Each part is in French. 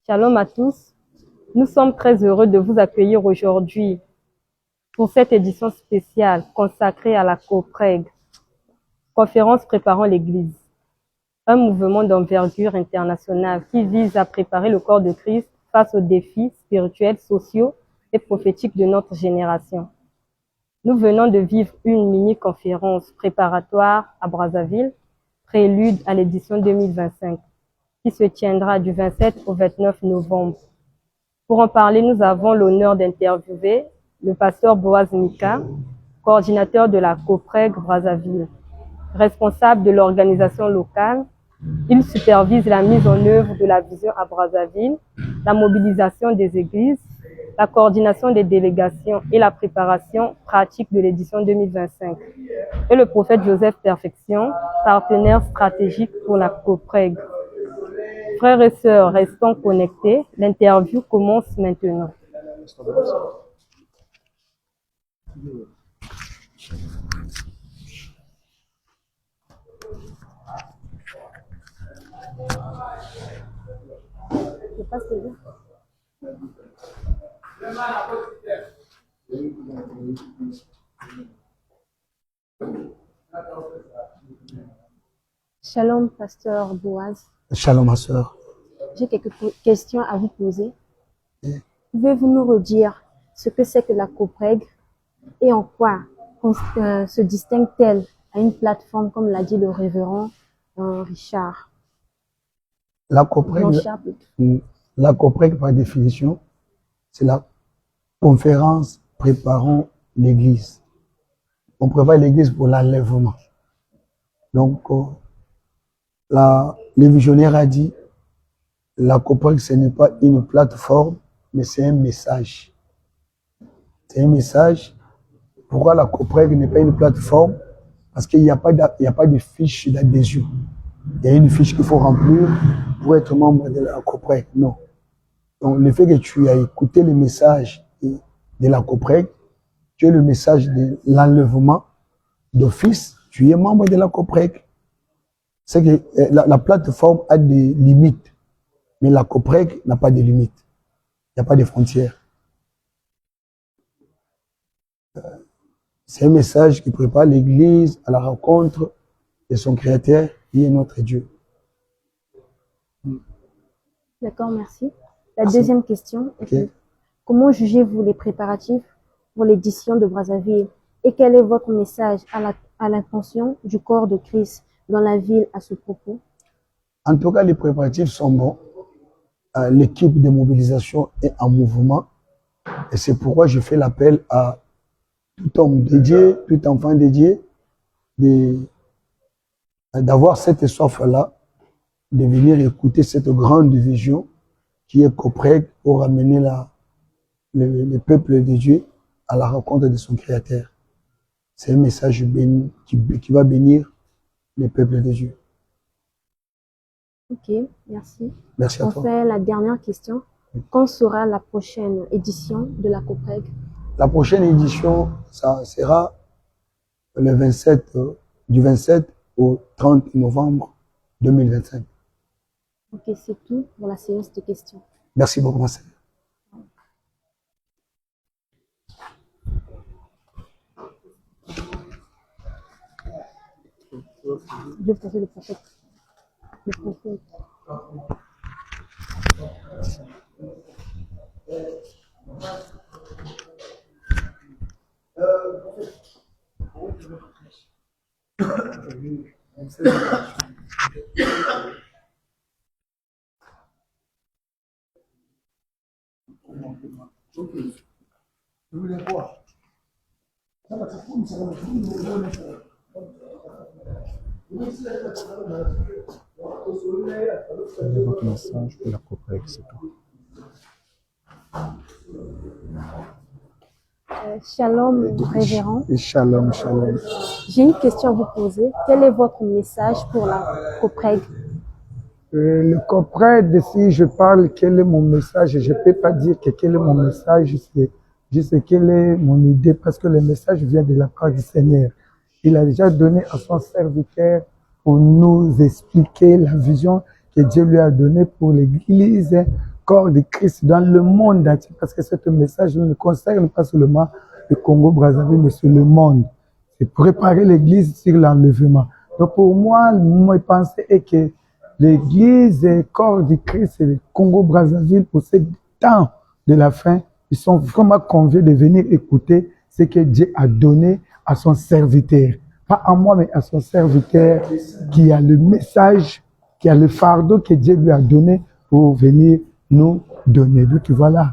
Shalom à tous. Nous sommes très heureux de vous accueillir aujourd'hui pour cette édition spéciale consacrée à la COPREG, Conférence préparant l'Église, un mouvement d'envergure internationale qui vise à préparer le corps de Christ face aux défis spirituels, sociaux et prophétiques de notre génération. Nous venons de vivre une mini-conférence préparatoire à Brazzaville, prélude à l'édition 2025, qui se tiendra du 27 au 29 novembre. Pour en parler, nous avons l'honneur d'interviewer le pasteur Boaz Mika, coordinateur de la COPREG Brazzaville. Responsable de l'organisation locale, il supervise la mise en œuvre de la vision à Brazzaville, la mobilisation des églises, la coordination des délégations et la préparation pratique de l'édition 2025. Et le prophète Joseph Perfection, partenaire stratégique pour la COPREG. Frères et sœurs, restons connectés. L'interview commence maintenant. Je passe les deux. Shalom, pasteur Boaz. Shalom, ma soeur. J'ai quelques questions à vous poser. Pouvez-vous nous redire ce que c'est que la COPREG et en quoi se distingue-t-elle à une plateforme, comme l'a dit le révérend Richard? La COPREG, par définition, c'est la conférence préparant l'Église. On prépare l'Église pour l'enlèvement. Donc, le visionnaire a dit, la COPREG, ce n'est pas une plateforme, mais c'est un message. C'est un message. Pourquoi la COPREG n'est pas une plateforme? Parce qu'il n'y a pas de fiche d'adhésion. Il y a une fiche qu'il faut remplir pour être membre de la COPREG. Non. Donc, le fait que tu as écouté le message de la COPREG, tu as le message de l'enlèvement d'office, tu es membre de la COPREG. C'est que la plateforme a des limites, mais la COPREG n'a pas de limites. Il n'y a pas de frontières. C'est un message qui prépare l'Église à la rencontre de son Créateur, qui est notre Dieu. D'accord, merci. La deuxième question est comment jugez-vous les préparatifs pour l'édition de Brazzaville et quel est votre message à l'intention du corps de Christ dans la ville à ce propos? En tout cas, les préparatifs sont bons. L'équipe de mobilisation est en mouvement et c'est pourquoi je fais l'appel à tout homme dédié, tout enfant dédié, d'avoir cette soif-là, de venir écouter cette grande vision qui est COPREG pour ramener le peuple de Dieu à la rencontre de son Créateur. C'est un message qui va bénir le peuple de Dieu. Ok, merci. Merci à toi. On fait la dernière question. Quand sera la prochaine édition de la COPREG? La prochaine édition, ça sera le 27, du 27 au 30 novembre 2025. Ok, c'est tout pour la séance de questions. Merci beaucoup, ma sœur. Je vais passer le prophète. Le prophète. Votre message pour la COPREG, c'est tout. Shalom, révérend. Shalom, shalom. J'ai une question à vous poser. Quel est votre message pour la COPREG? Le COPREG, si je parle, quel est mon message? Je ne peux pas dire quel est mon message, je sais quelle est mon idée, parce que le message vient de la part du Seigneur. Il a déjà donné à son serviteur pour nous expliquer la vision que Dieu lui a donné pour l'Église, corps de Christ dans le monde entier. Parce que ce message ne concerne pas seulement le Congo-Brazzaville, mais sur le monde. C'est préparer l'Église sur l'enlèvement. Donc pour moi, mon pensée est que l'Église, corps de Christ et le Congo-Brazzaville, pour ce temps de la fin, ils sont vraiment conviés de venir écouter ce que Dieu a donné à son serviteur. Pas à moi, mais à son serviteur qui a le message, qui a le fardeau que Dieu lui a donné pour venir nous donner. Donc voilà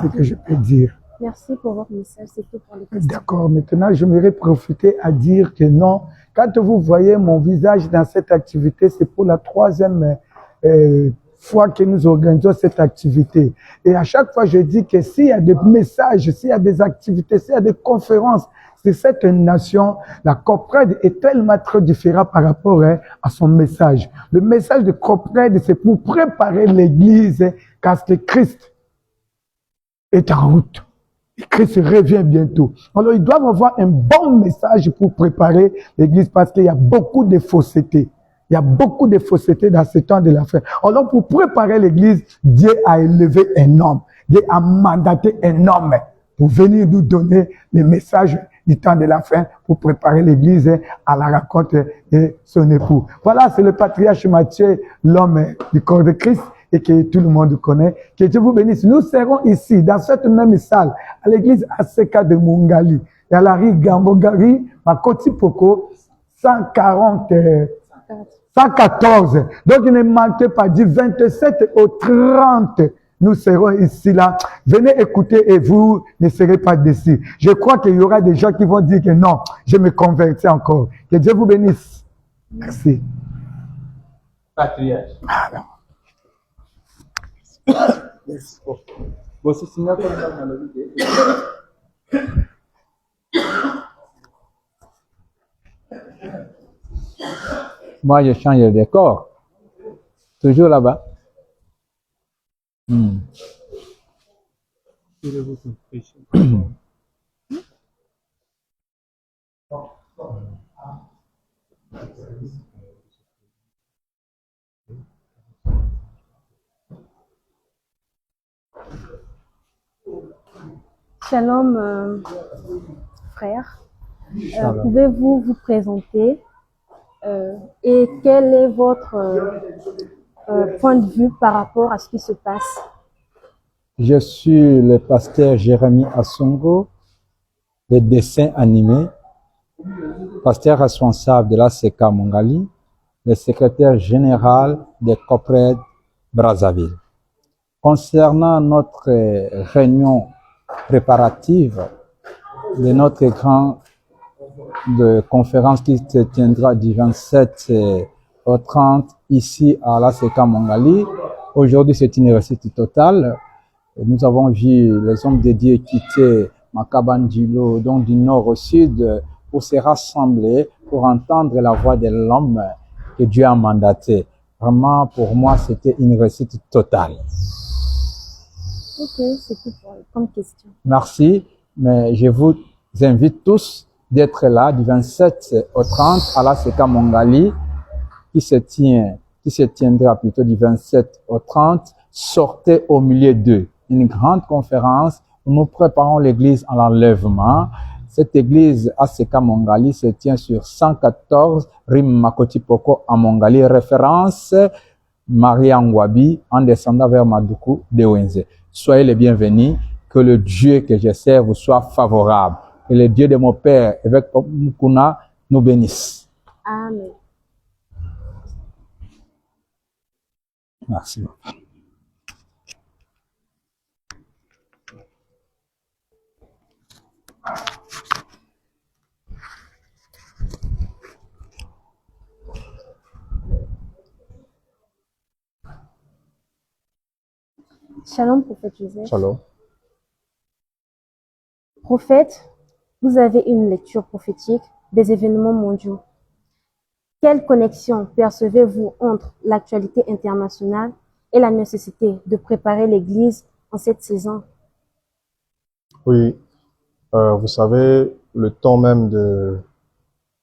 ce que je peux dire. Merci pour votre message, c'est tout pour les questions. D'accord, maintenant j'aimerais profiter à dire que non, quand vous voyez mon visage dans cette activité, c'est pour la troisième fois que nous organisons cette activité. Et à chaque fois, je dis que s'il y a des messages, s'il y a des activités, s'il y a des conférences, c'est cette nation, la Copred est tellement très différente par rapport à son message. Le message de Copred, c'est pour préparer l'Église parce que Christ est en route. Et Christ revient bientôt. Alors, ils doivent avoir un bon message pour préparer l'Église parce qu'il y a beaucoup de faussetés. Il y a beaucoup de faussetés dans ce temps de la fin. Alors, pour préparer l'Église, Dieu a élevé un homme. Dieu a mandaté un homme pour venir nous donner les messages du temps de la fin pour préparer l'Église à la rencontre de son époux. Voilà, c'est le patriarche Matthieu, l'homme du corps de Christ et que tout le monde connaît. Que Dieu vous bénisse. Nous serons ici, dans cette même salle, à l'église ACK de Mungali, et à la rue Gambogari, à Kotipoko, 114. Donc, il ne manquez pas du 27 au 30. Nous serons ici, là. Venez écouter et vous ne serez pas déçus. Je crois qu'il y aura des gens qui vont dire que non, je me convertis encore. Que Dieu vous bénisse. Merci. Patriarche. Moi, je change de décor. Toujours là-bas. Shalom, frère. Pouvez-vous vous présenter et quel est votre point de vue par rapport à ce qui se passe? Je suis le pasteur Jérémy Assongo, de dessin animé, pasteur responsable de l'ACK Mongali, le secrétaire général de Copred Brazzaville. Concernant notre réunion préparative de notre grand de conférence qui se tiendra du 27 au 30 ici à l'ACK Mongali, aujourd'hui c'est une réussite totale. Nous avons vu les hommes de Dieu quitter Makabandilo, donc du nord au sud, pour se rassembler, pour entendre la voix de l'homme que Dieu a mandaté. Vraiment, pour moi, c'était une réussite totale. Ok, c'est tout comme question. Merci, mais je vous invite tous d'être là du 27 au 30 à l'ACK Mongali, qui se tiendra plutôt du 27 au 30. Sortez au milieu d'eux. Une grande conférence où nous préparons l'église à l'enlèvement. Cette église ACK Mongali se tient sur 114 rue Makotipoko à Mongali, référence Maria Ngwabi en descendant vers Maduku de Wenze. Soyez les bienvenus, que le Dieu que je sers vous soit favorable. Que le Dieu de mon Père, évêque Mukuna, nous bénisse. Amen. Merci. Shalom, prophète Joseph. Shalom. Prophète, vous avez une lecture prophétique des événements mondiaux. Quelle connexion percevez-vous entre l'actualité internationale et la nécessité de préparer l'Église en cette saison? Oui, vous savez, le temps même de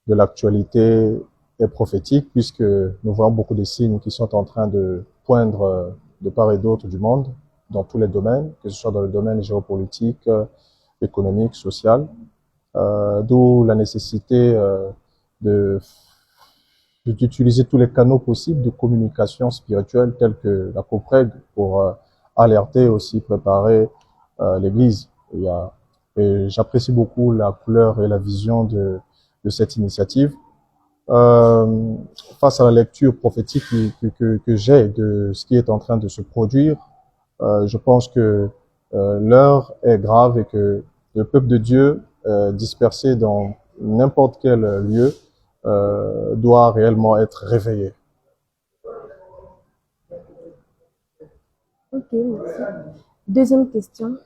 l'actualité est prophétique puisque nous voyons beaucoup de signes qui sont en train de poindre de part et d'autre du monde, dans tous les domaines, que ce soit dans le domaine géopolitique, économique, social, d'où la nécessité d'utiliser tous les canaux possibles de communication spirituelle tels que la COPREG pour alerter aussi, préparer l'Église. Et j'apprécie beaucoup la couleur et la vision de cette initiative. Face à la lecture prophétique que j'ai de ce qui est en train de se produire, je pense que l'heure est grave et que le peuple de Dieu dispersé dans n'importe quel lieu doit réellement être réveillé. Ok, merci. Deuxième question.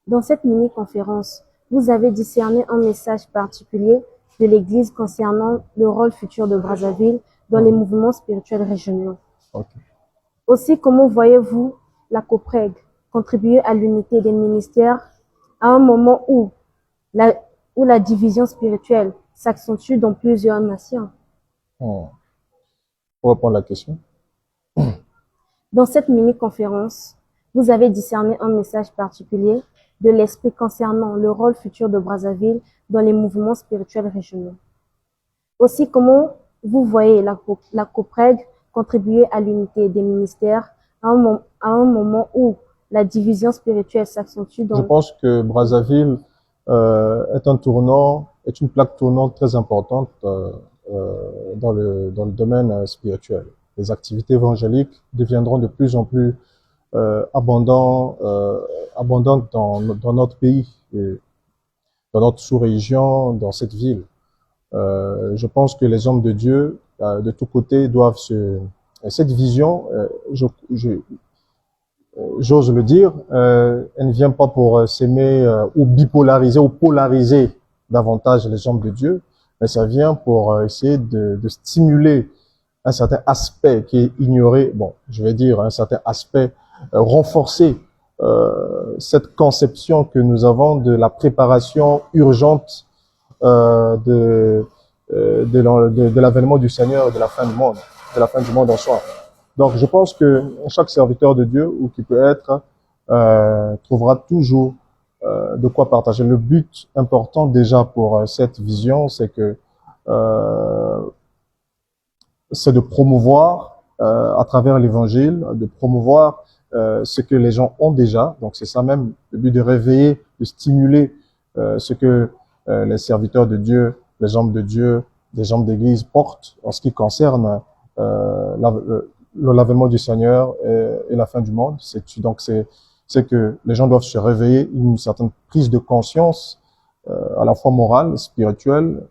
Dans cette mini-conférence, vous avez discerné un message particulier de l'Église concernant le rôle futur de Brazzaville dans les mouvements spirituels régionaux. Okay. Aussi, comment voyez-vous la COPREG contribuer à l'unité des ministères à un moment où la division spirituelle s'accentue dans plusieurs nations? Pour répondre à la question. Dans cette mini-conférence, vous avez discerné un message particulier de l'Esprit concernant le rôle futur de Brazzaville dans les mouvements spirituels régionaux. Aussi, comment vous voyez la COPREG contribuer à l'unité des ministères à un moment où la division spirituelle s'accentue dans... Je pense que Brazzaville est une plaque tournante très importante dans le domaine spirituel. Les activités évangéliques deviendront de plus en plus abondantes dans notre pays, et dans notre sous-région, dans cette ville. Je pense que les hommes de Dieu, de tous côtés, doivent cette vision, j'ose le dire, elle ne vient pas pour s'aimer ou bipolariser ou polariser davantage les hommes de Dieu, mais ça vient pour essayer de stimuler un certain aspect qui est ignoré, bon, je vais dire un certain aspect, renforcer cette conception que nous avons de la préparation urgente de l'avènement du Seigneur et de la fin du monde en soi. Donc, je pense que chaque serviteur de Dieu, ou qui peut être, trouvera toujours de quoi partager. Le but important déjà pour cette vision, c'est que c'est de promouvoir à travers l'Évangile, de promouvoir ce que les gens ont déjà. Donc, c'est ça même le but, de réveiller, de stimuler ce que les serviteurs de Dieu, les hommes de Dieu, les hommes d'église portent en ce qui concerne l'avènement du Seigneur et la fin du monde. C'est que les gens doivent se réveiller, une certaine prise de conscience à la fois morale, spirituelle,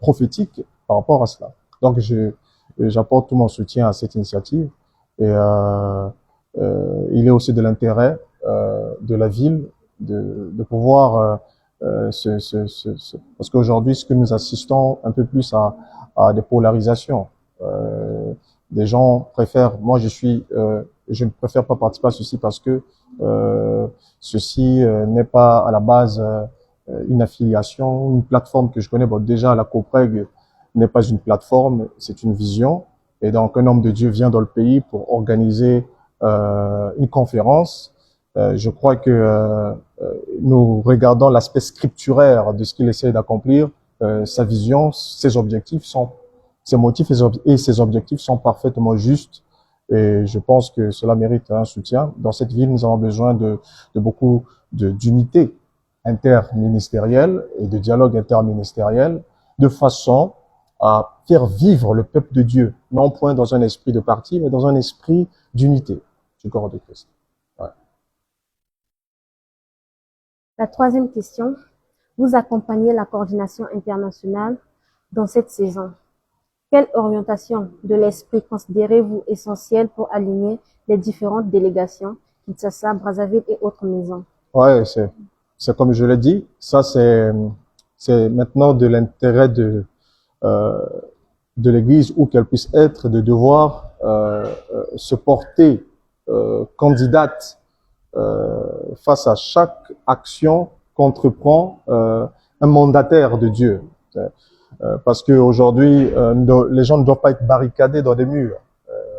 prophétique par rapport à cela. Donc j'apporte tout mon soutien à cette initiative et il est aussi de l'intérêt de la ville de pouvoir parce qu'aujourd'hui ce que nous assistons un peu plus à des polarisations. Des gens préfèrent, moi je ne préfère pas participer à ceci parce que ceci n'est pas à la base une affiliation, une plateforme que je connais. Bon, déjà la COPREG n'est pas une plateforme, c'est une vision. Et donc un homme de Dieu vient dans le pays pour organiser une conférence. Je crois que nous regardons l'aspect scripturaire de ce qu'il essaie d'accomplir, sa vision, ses objectifs ses motifs et ses objectifs sont parfaitement justes, et je pense que cela mérite un soutien. Dans cette ville, nous avons besoin de beaucoup d'unité interministérielle et de dialogue interministériel, de façon à faire vivre le peuple de Dieu, non point dans un esprit de parti, mais dans un esprit d'unité du corps de Christ. Ouais. La troisième question, vous accompagnez la coordination internationale dans cette saison. Quelle orientation de l'esprit considérez-vous essentielle pour aligner les différentes délégations, Kinshasa, Brazzaville et autres maisons? Ouais, c'est comme je l'ai dit, ça c'est maintenant de l'intérêt de l'Église, où qu'elle puisse être, de devoir se porter candidate face à chaque action qu'entreprend un mandataire de Dieu. Parce que aujourd'hui, les gens ne doivent pas être barricadés dans des murs,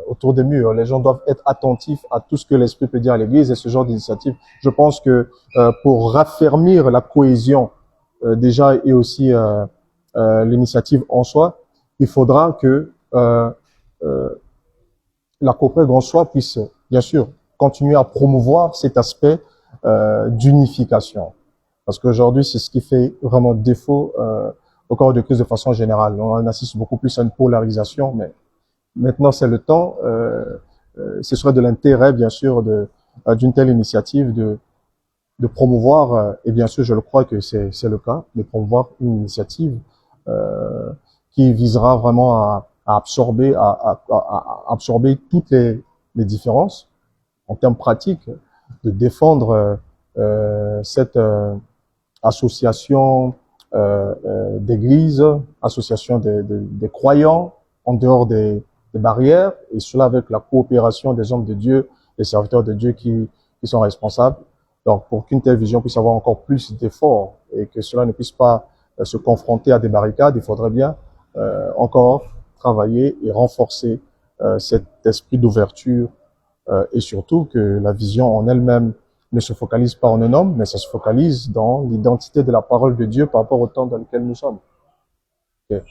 autour des murs. Les gens doivent être attentifs à tout ce que l'Esprit peut dire à l'Église et ce genre d'initiative. Je pense que pour raffermir la cohésion déjà et aussi l'initiative en soi, il faudra que la COPREG en soi puisse, bien sûr, continuer à promouvoir cet aspect d'unification. Parce qu'aujourd'hui, c'est ce qui fait vraiment défaut au corps de Christ de façon générale. On assiste beaucoup plus à une polarisation, mais maintenant c'est le temps. Ce serait de l'intérêt, bien sûr, d'une telle initiative de promouvoir, et bien sûr, je le crois que c'est le cas, de promouvoir une initiative qui visera vraiment à absorber, à absorber toutes les différences en termes pratiques, de défendre cette association d'églises, association des croyants en dehors des barrières, et cela avec la coopération des hommes de Dieu, des serviteurs de Dieu qui sont responsables. Donc, pour qu'une telle vision puisse avoir encore plus d'efforts et que cela ne puisse pas se confronter à des barricades, il faudrait bien encore travailler et renforcer cet esprit d'ouverture et surtout que la vision en elle-même ne se focalise pas en un homme, mais ça se focalise dans l'identité de la parole de Dieu par rapport au temps dans lequel nous sommes. Okay.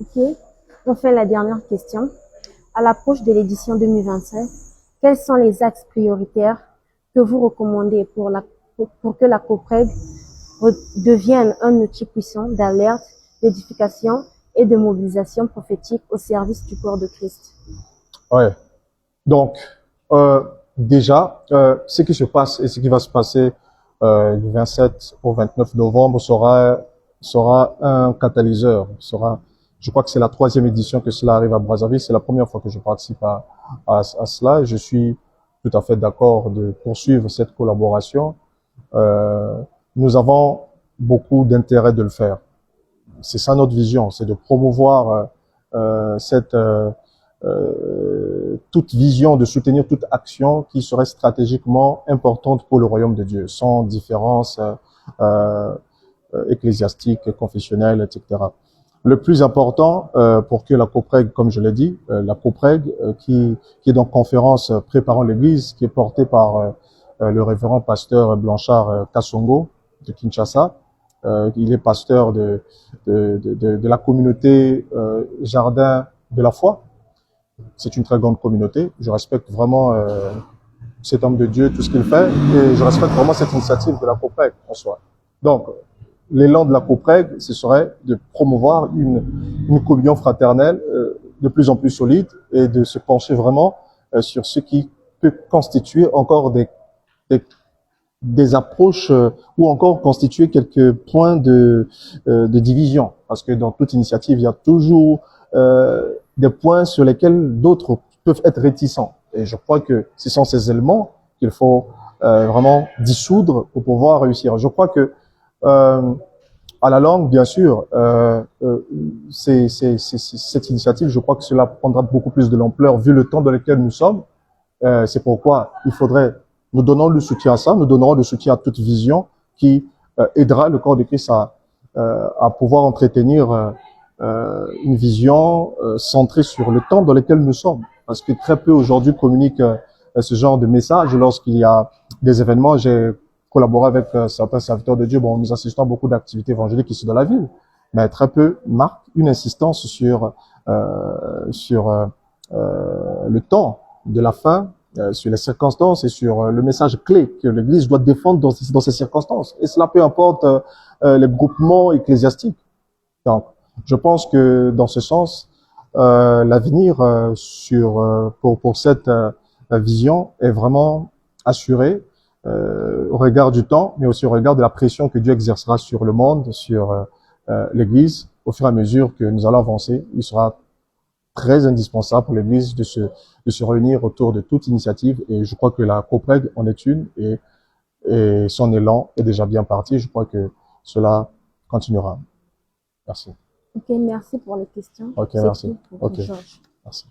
Ok. Enfin, la dernière question. À l'approche de l'édition 2025, quels sont les axes prioritaires que vous recommandez pour que la COPREG devienne un outil puissant d'alerte, d'édification et de mobilisation prophétique au service du corps de Christ? Ouais. Donc, déjà, ce qui se passe et ce qui va se passer du 27 au 29 novembre sera un catalyseur. Je crois que c'est la 3e édition que cela arrive à Brazzaville. C'est la première fois que je participe à cela. Je suis tout à fait d'accord de poursuivre cette collaboration. Nous avons beaucoup d'intérêt de le faire. C'est ça notre vision, c'est de promouvoir toute vision, de soutenir toute action qui serait stratégiquement importante pour le royaume de Dieu, sans différence ecclésiastique, confessionnelle, etc. Le plus important pour que la COPREG, comme je l'ai dit, la COPREG qui est donc conférence préparant l'Église, qui est portée par le révérend pasteur Blanchard Kassongo de Kinshasa. Il est pasteur de la communauté Jardin de la Foi. C'est une très grande communauté. Je respecte vraiment cet homme de Dieu, tout ce qu'il fait, et je respecte vraiment cette initiative de la COPREG en soi. Donc, l'élan de la COPREG, ce serait de promouvoir une communion fraternelle de plus en plus solide et de se pencher vraiment sur ce qui peut constituer encore des approches ou encore constituer quelques points de division. Parce que dans toute initiative, il y a toujours des points sur lesquels d'autres peuvent être réticents. Et je crois que ce sont ces éléments qu'il faut vraiment dissoudre pour pouvoir réussir. Je crois que à la langue, bien sûr, cette initiative, je crois que cela prendra beaucoup plus de l'ampleur vu le temps dans lequel nous sommes. C'est pourquoi il faudrait, nous donnons le soutien à ça, nous donnerons le soutien à toute vision qui aidera le corps de Christ à pouvoir entretenir une vision centrée sur le temps dans lequel nous sommes. Parce que très peu aujourd'hui communiquent ce genre de message lorsqu'il y a des événements. J'ai collaboré avec certains serviteurs de Dieu. Bon, nous assistons à beaucoup d'activités évangéliques ici dans la ville, mais très peu marquent une insistance sur le temps de la fin, sur les circonstances et sur le message clé que l'Église doit défendre dans ces circonstances. Et cela peu importe les groupements ecclésiastiques. Donc, je pense que dans ce sens, l'avenir pour cette vision est vraiment assuré au regard du temps, mais aussi au regard de la pression que Dieu exercera sur le monde, sur l'Église. Au fur et à mesure que nous allons avancer, il sera très indispensable pour l'Église de se réunir autour de toute initiative. Et je crois que la COPREG en est une et son élan est déjà bien parti. Je crois que cela continuera. Merci. Ok, merci pour les questions. Ok, merci. Pour Ok, Georges. merci.